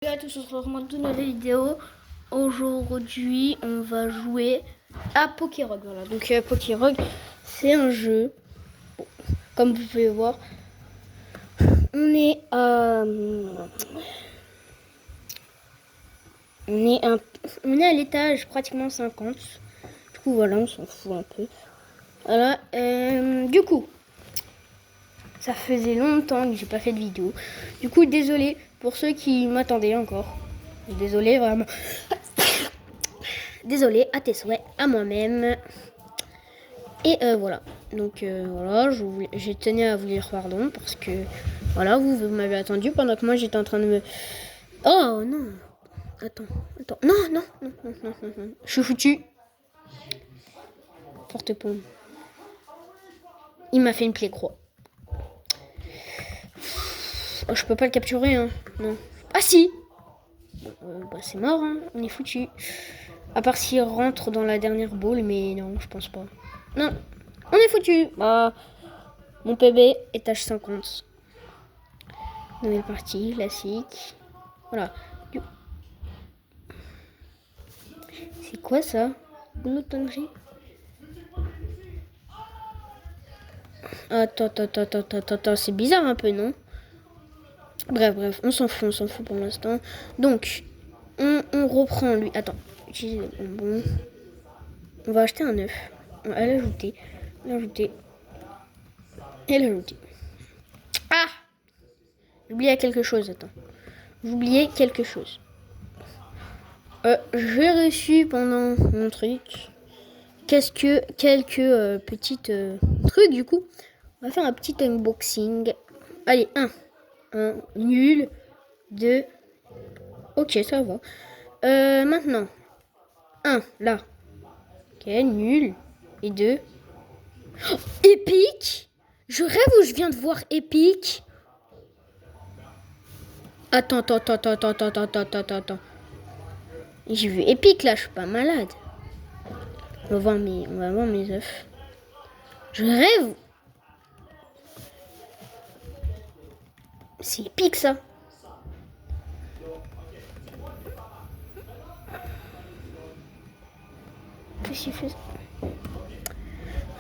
Salut à tous, on se retrouve dans une nouvelle vidéo. Aujourd'hui, on va jouer à Pokérogue. Voilà, donc Pokérogue, c'est un jeu. Bon, comme vous pouvez voir, on est à, on est à l'étage pratiquement 50. Du coup, voilà, on s'en fout un peu. Voilà, du coup, ça faisait longtemps que j'ai pas fait de vidéo. Du coup, désolé pour ceux qui m'attendaient encore. Désolé vraiment. Désolé à tes souhaits, à moi-même. Et voilà. Donc voilà, j'ai tenu à vous dire pardon parce que voilà, vous m'avez attendu pendant que moi j'étais en train de me. Oh non. Attends. Non. Je suis foutu. Porte-pomme. Il m'a fait une plaie croix. Oh, je peux pas le capturer, hein. Non. Ah si. Bah c'est mort, hein. On est foutu. À part s'il rentre dans la dernière boule, mais non, je pense pas. Non. On est foutu. Bah, mon PB, étage 50. Nouvelle partie, classique. Voilà. C'est quoi ça? Gloutonnerie? Attends, c'est bizarre un peu, non? Bref, on s'en fout pour l'instant. Donc, on reprend lui. Attends, utiliser les bonbons. On va acheter un œuf. On va l'ajouter. Et l'ajouter. Ah! J'oubliais quelque chose, attends. J'oubliais quelque chose. J'ai reçu pendant mon truc quelques petites trucs, du coup. On va faire un petit unboxing. Allez, un nul, 2. Ok, ça va. Maintenant, 1, là. Ok, nul. Et 2. Oh, épique. Je rêve ou je viens de voir épique. Attends. J'ai vu épique là, je suis pas malade. On va voir mes œufs. Je rêve. C'est épique ça.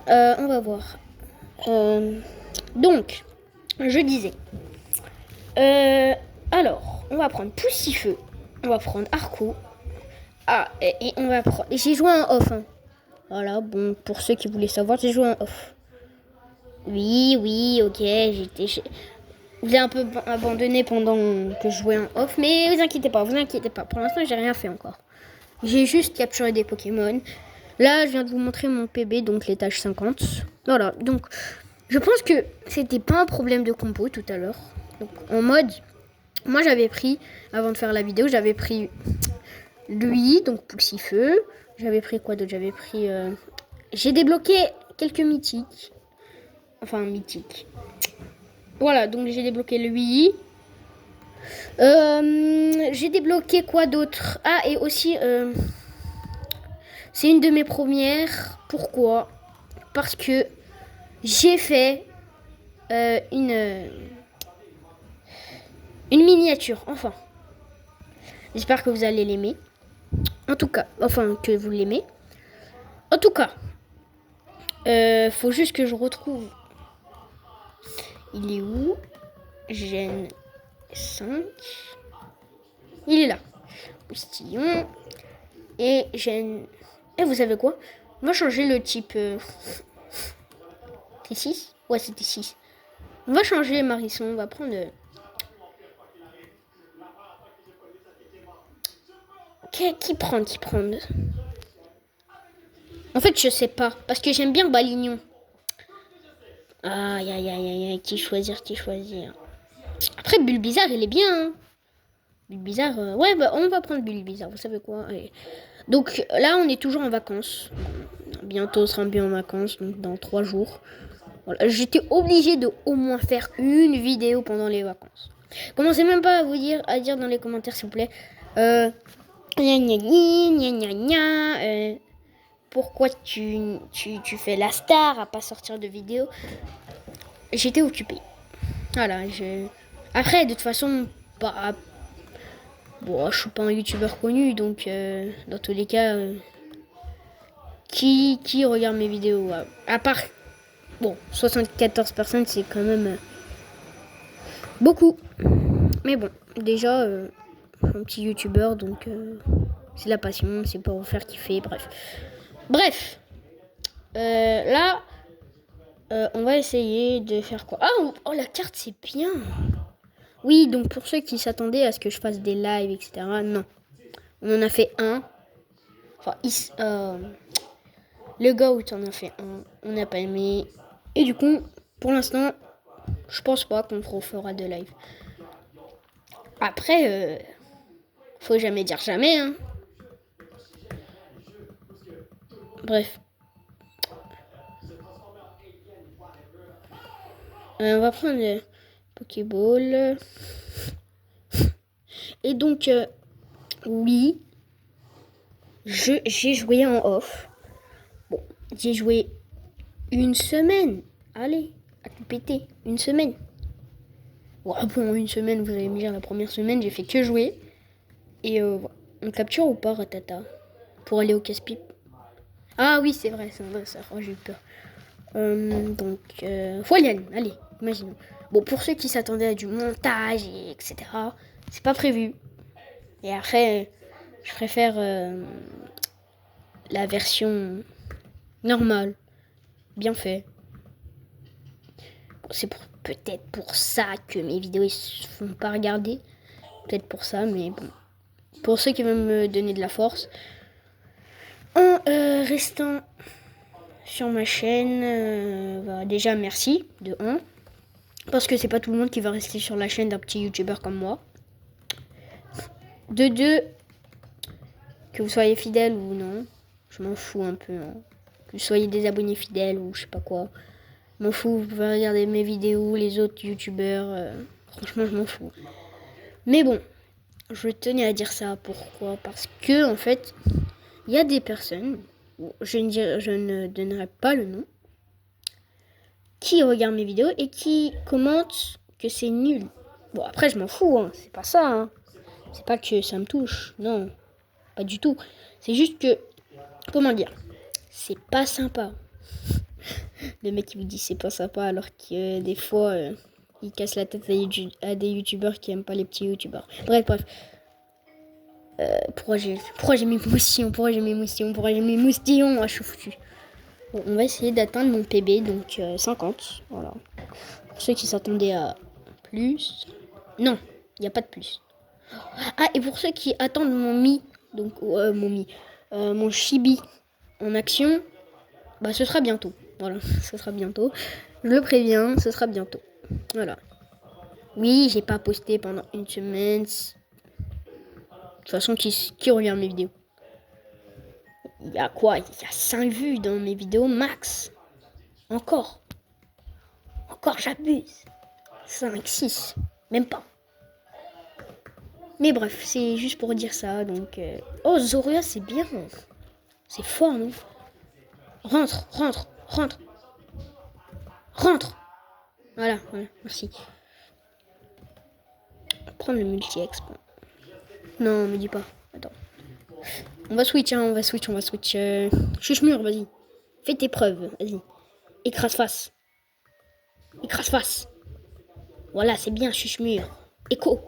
On va voir. Donc, je disais. Alors, on va prendre Poussifeu. On va prendre Arco. Ah, et on va prendre. J'ai joué en off. Hein. Voilà, bon, pour ceux qui voulaient savoir, j'ai joué en off. Oui, ok, vous avez un peu abandonné pendant que je jouais en off, mais vous inquiétez pas. Pour l'instant, j'ai rien fait encore. J'ai juste capturé des Pokémon. Là, je viens de vous montrer mon PB, donc l'étage 50. Voilà, donc je pense que c'était pas un problème de compo tout à l'heure. Donc en mode, moi j'avais pris, avant de faire la vidéo, j'avais pris lui, donc Poussifeu. J'avais pris quoi d'autre? J'ai débloqué quelques mythiques. Enfin, mythiques. Voilà, donc j'ai débloqué lui. J'ai débloqué quoi d'autre? Ah, et aussi, c'est une de mes premières. Pourquoi? Parce que j'ai fait une miniature, enfin. J'espère que vous allez l'aimer. En tout cas, enfin, que vous l'aimez. En tout cas, faut juste que je retrouve. Il est où? Gen 5. Il est là. Postillon. Et Gen. Et vous savez quoi? On va changer le type. T6? Ouais, c'est T6. On va changer Marisson. On va prendre. Qui prendre? En fait, je sais pas. Parce que j'aime bien Balignon. Aïe. Qui choisir? Après, Bulbizarre, il est bien. Hein. Bulbizarre, ouais, bah, on va prendre Bulbizarre. Vous savez quoi? Allez. Donc là, on est toujours en vacances. Bientôt, on sera bien en vacances, donc dans 3 jours. Voilà. J'étais obligée de au moins faire une vidéo pendant les vacances. Commencez même pas à dire dans les commentaires, s'il vous plaît. Pourquoi tu fais la star à pas sortir de vidéo? J'étais occupée. Voilà, Après, de toute façon, Bon, je suis pas un youtubeur connu, donc dans tous les cas, qui regarde mes vidéos à part, bon, 74 personnes, c'est quand même beaucoup. Mais bon, déjà, un petit youtubeur, donc c'est la passion, c'est pour vous faire kiffer, bref. Bref, là, on va essayer de faire quoi? Ah, oh, la carte, c'est bien. Oui, donc pour ceux qui s'attendaient à ce que je fasse des lives, etc., non. On en a fait un. Enfin, le GOAT en a fait un. On n'a pas aimé. Et du coup, pour l'instant, je pense pas qu'on refera de live. Après, faut jamais dire jamais, hein. Bref. On va prendre le Pokéball. Et donc, oui, j'ai joué en off. Bon, j'ai joué une semaine. Allez, à tout péter. Une semaine. Ouais, bon, une semaine, vous allez me dire, la première semaine, j'ai fait que jouer. Et on capture ou pas, Ratata? Pour aller au casse-pipe. Ah oui, c'est vrai, ça. Oh, j'ai eu peur. Donc, faut y aller. Allez, imaginons. Bon, pour ceux qui s'attendaient à du montage, etc., c'est pas prévu. Et après, je préfère la version normale, bien fait. Bon, c'est peut-être pour ça que mes vidéos ne se font pas regarder. Peut-être pour ça, mais bon. Pour ceux qui veulent me donner de la force, en restant sur ma chaîne, déjà merci, de 1. Parce que c'est pas tout le monde qui va rester sur la chaîne d'un petit youtubeur comme moi. De 2, que vous soyez fidèle ou non, je m'en fous un peu. Hein. Que vous soyez des abonnés fidèles ou je sais pas quoi. Je m'en fous, vous pouvez regarder mes vidéos, les autres youtubeurs. Franchement, je m'en fous. Mais bon, je tenais à dire ça. Pourquoi? Parce que, en fait, il y a des personnes, je ne donnerai pas le nom, qui regardent mes vidéos et qui commentent que c'est nul. Bon, après, je m'en fous, hein. C'est pas ça. Hein. C'est pas que ça me touche. Non, pas du tout. C'est juste que, comment dire, c'est pas sympa. Le mec qui vous dit c'est pas sympa alors que des fois il casse la tête à des youtubeurs qui aiment pas les petits youtubeurs. Bref. Pourquoi j'ai mes moustillons? Pourquoi j'ai mes moustillons? Ah, je suis foutu. Bon, on va essayer d'atteindre mon PB, donc 50. Voilà. Pour ceux qui s'attendaient à plus. Non, il n'y a pas de plus. Ah, et pour ceux qui attendent mon chibi en action, bah ce sera bientôt. Voilà, ce sera bientôt. Je le préviens, ce sera bientôt. Voilà. Oui, j'ai pas posté pendant une semaine. De toute façon, qui regarde mes vidéos? Il y a quoi? Il y a 5 vues dans mes vidéos max. Encore, j'abuse. 5, 6, même pas. Mais bref, c'est juste pour dire ça. Donc, oh, Zoria, c'est bien. C'est fort, non? Rentre. Voilà, merci. Prendre le multi-exp. Non, me dis pas. Attends. On va switch. Chuchemur, vas-y. Fais tes preuves, vas-y. Écrase face. Voilà, c'est bien, Chuchemur. Écho.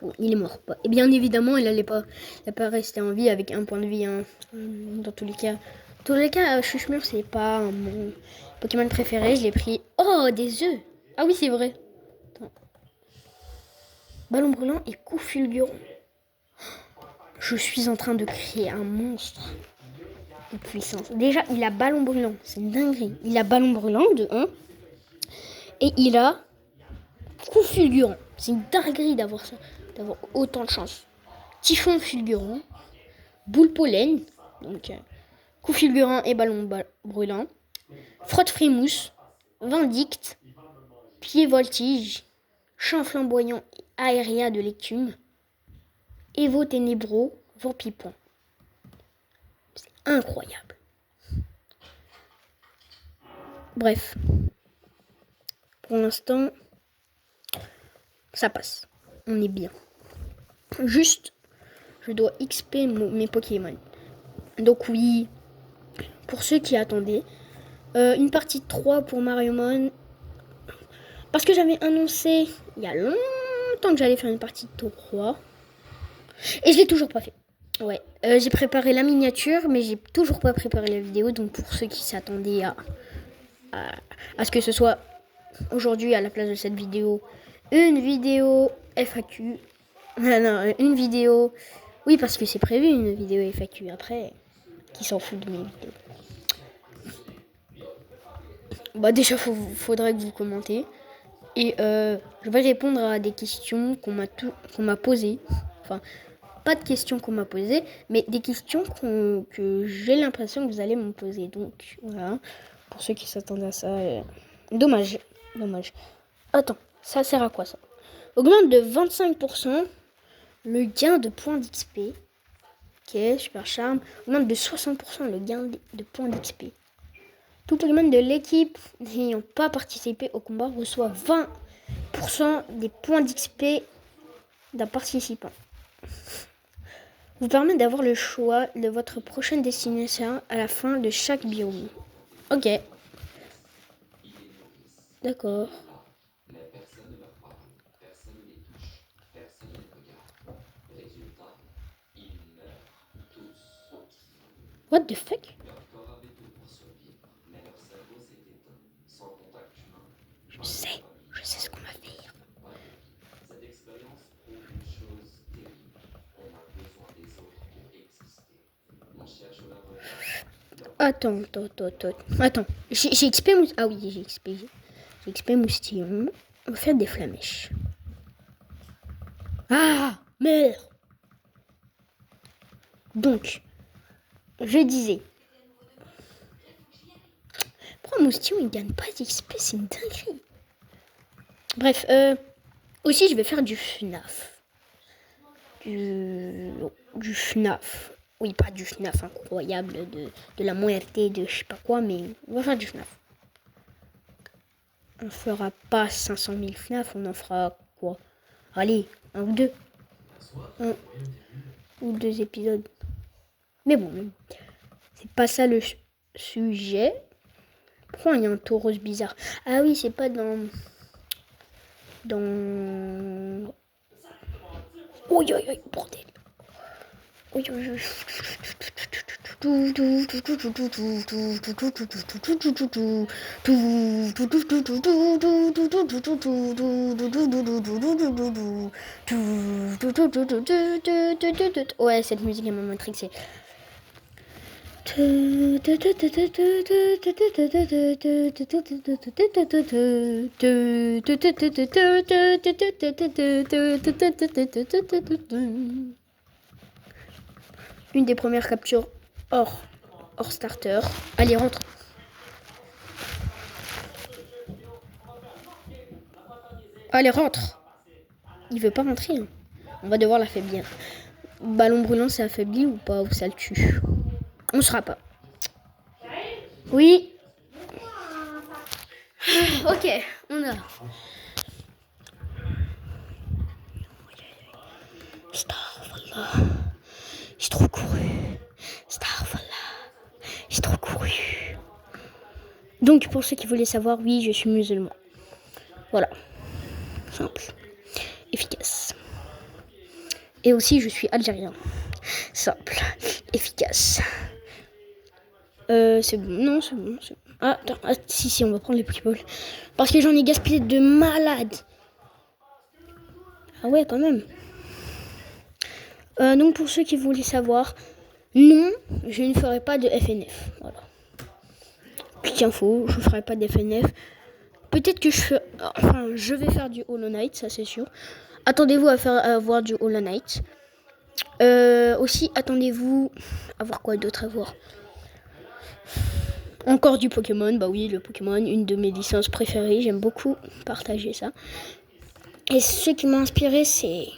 Bon, il est mort. Et bien évidemment, il n'a pas resté en vie avec un point de vie. Hein. Dans tous les cas, Chuchemur, c'est pas mon Pokémon préféré. Je l'ai pris. Oh, des œufs. Ah oui, c'est vrai. Attends. Ballon brûlant et coup fulgurant. Je suis en train de créer un monstre de puissance. Déjà, il a ballon brûlant. C'est une dinguerie. Il a ballon brûlant de 1. Et il a coup fulgurant. C'est une dinguerie d'avoir ça. D'avoir autant de chance. Typhon fulgurant. Boule pollen. Donc, coup fulgurant et ballon brûlant. Frotte frimousse. Vindicte. Pied voltige. Champ flamboyant et aérien de l'écume. Evo ténébro. Vampipon. C'est incroyable. Bref. Pour l'instant, ça passe. On est bien. Juste, je dois XP mes Pokémon. Donc oui, pour ceux qui attendaient, une partie 3 pour Mariomon. Parce que j'avais annoncé il y a longtemps que j'allais faire une partie 3. Et je l'ai toujours pas fait. Ouais, j'ai préparé la miniature, mais j'ai toujours pas préparé la vidéo. Donc pour ceux qui s'attendaient à ce que ce soit aujourd'hui à la place de cette vidéo, une vidéo FAQ. Non, une vidéo... Oui, parce que c'est prévu une vidéo FAQ après. Qui s'en fout de mes vidéos. Bah déjà, faudrait que vous commentez. Et je vais répondre à des questions qu'on m'a posées. Enfin, pas de questions qu'on m'a posées, mais des questions que j'ai l'impression que vous allez me poser. Donc voilà, pour ceux qui s'attendent à ça, dommage. Attends, ça sert à quoi ça? Augmente de 25% le gain de points d'XP. Ok, super charme. Augmente de 60% le gain de points d'XP. Tout Pokémon de l'équipe n'ayant pas participé au combat reçoit 20% des points d'XP d'un participant. Vous permet d'avoir le choix de votre prochaine destination à la fin de chaque biome. Ok. D'accord. What the fuck? Je sais ce qu'on va faire. Attends. J'ai XP moustillon. Ah oui, j'ai XP moustillon. On va faire des flamèches. Ah, merde. Donc, je disais. Pourquoi moustillon il gagne pas d'XP? C'est une dinguerie. Bref, aussi je vais faire du FNAF. Du FNAF. Oui, pas du FNAF incroyable de la moitié de je sais pas quoi, mais on va faire du FNAF. On fera pas 500 000 FNAF, on en fera quoi? Allez, un ou deux. Un ou deux épisodes. Mais bon, c'est pas ça le sujet. Pourquoi il y a un taureau bizarre? Ah oui, c'est pas dans... Oui, bordel. Oui. Ouais, cette musique elle m'a matrixé. Une des premières captures hors starter. Allez, rentre. Allez, rentre. Il veut pas rentrer. Hein. On va devoir l'affaiblir. Ballon brûlant, c'est affaibli ou pas? Ou ça le tue? On sera pas. Oui. Ok, on a. Starfallah. J'ai trop couru. Starfallah. J'ai trop couru. Donc, pour ceux qui voulaient savoir, oui, je suis musulman. Voilà. Simple. Efficace. Et aussi, je suis algérien. Simple. Efficace. C'est bon. Non, c'est bon. Ah, attends. Ah, si, on va prendre les Pokéballs. Parce que j'en ai gaspillé de malade. Ah ouais, quand même. Donc, pour ceux qui voulaient savoir, non, je ne ferai pas de FNF. Voilà. Petite info, je ne ferai pas de FNF. Peut-être que je vais faire du Hollow Knight, ça c'est sûr. Attendez-vous à voir du Hollow Knight. Aussi, attendez-vous à voir quoi d'autre à voir. Encore du Pokémon, bah oui, le Pokémon, une de mes licences préférées. J'aime beaucoup partager ça. Et ce qui m'a inspiré, c'est...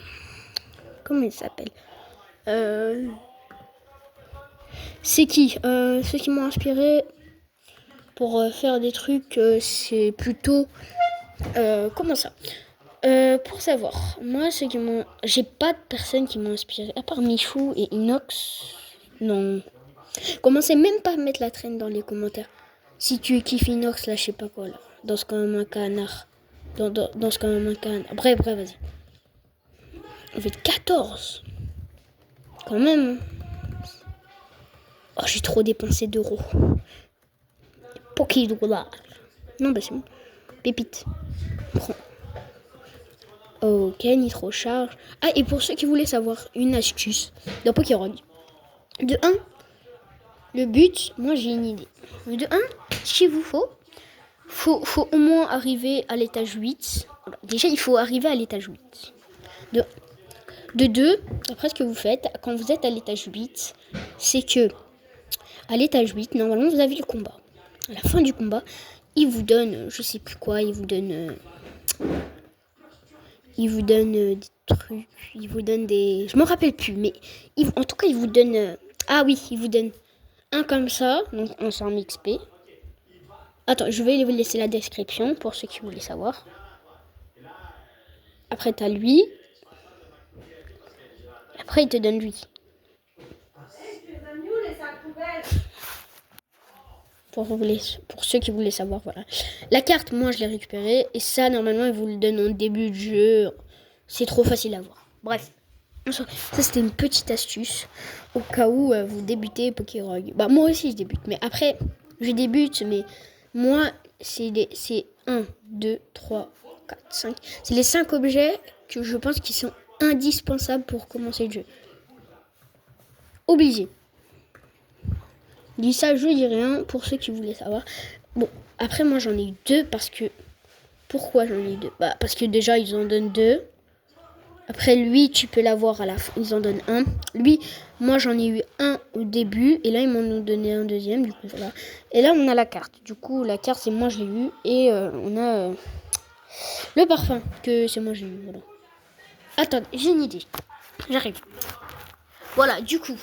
Comment il s'appelle C'est qui Ceux qui m'ont inspiré pour faire des trucs, c'est plutôt... comment ça Pour savoir, moi, ceux qui m'ont... J'ai pas de personnes qui m'ont inspiré, à part Michou et Inox. Non. Commencez même pas à mettre la traîne dans les commentaires. Si tu kiffes Inox, là, je sais pas quoi, là. Danse comme un canard. Danse comme un canard. Bref, vas-y. On fait 14. Quand même. Oh, j'ai trop dépensé d'euros. $. Non, bah c'est bon. Pépite. Prends. Ok, Nitro charge. Ah, et pour ceux qui voulaient savoir une astuce dans Pokérogue. De 1, le but, moi j'ai une idée. De 1, ce qu'il vous faut au moins arriver à l'étage 8. Déjà, il faut arriver à l'étage 8. De 2, après ce que vous faites, quand vous êtes à l'étage 8, c'est que à l'étage 8, normalement, vous avez le combat. À la fin du combat, il vous donne, je sais plus quoi, il vous donne des trucs, il vous donne des... Je m'en rappelle plus, mais en tout cas, il vous donne... ah oui, il vous donne un comme ça, donc un 100 XP. Attends, je vais vous laisser la description pour ceux qui voulaient savoir. Après, t'as lui. Après, il te donne lui. Pour ceux qui voulaient savoir, voilà. La carte, moi, je l'ai récupérée. Et ça, normalement, ils vous le donnent en début de jeu. C'est trop facile à voir. Bref. Ça, c'était une petite astuce. Au cas où vous débutez Pokérogue. Bah, moi aussi, je débute. Mais après, je débute. Mais moi, c'est 1, 2, 3, 4, 5. C'est les 5 objets que je pense qui sont indispensables pour commencer le jeu. Obligé. Dis ça, je dis rien pour ceux qui voulaient savoir. Bon, après moi j'en ai eu 2 parce que... Pourquoi j'en ai eu 2 ? Bah parce que déjà ils en donnent 2. Après lui tu peux l'avoir à la fin, ils en donnent 1. Lui, moi j'en ai eu 1 au début et là ils m'en ont donné un deuxième, du coup voilà. Et là on a la carte. Du coup la carte c'est moi je l'ai eu et on a le parfum que c'est moi j'ai eu, voilà. Attends, j'ai une idée. J'arrive. Voilà, du coup...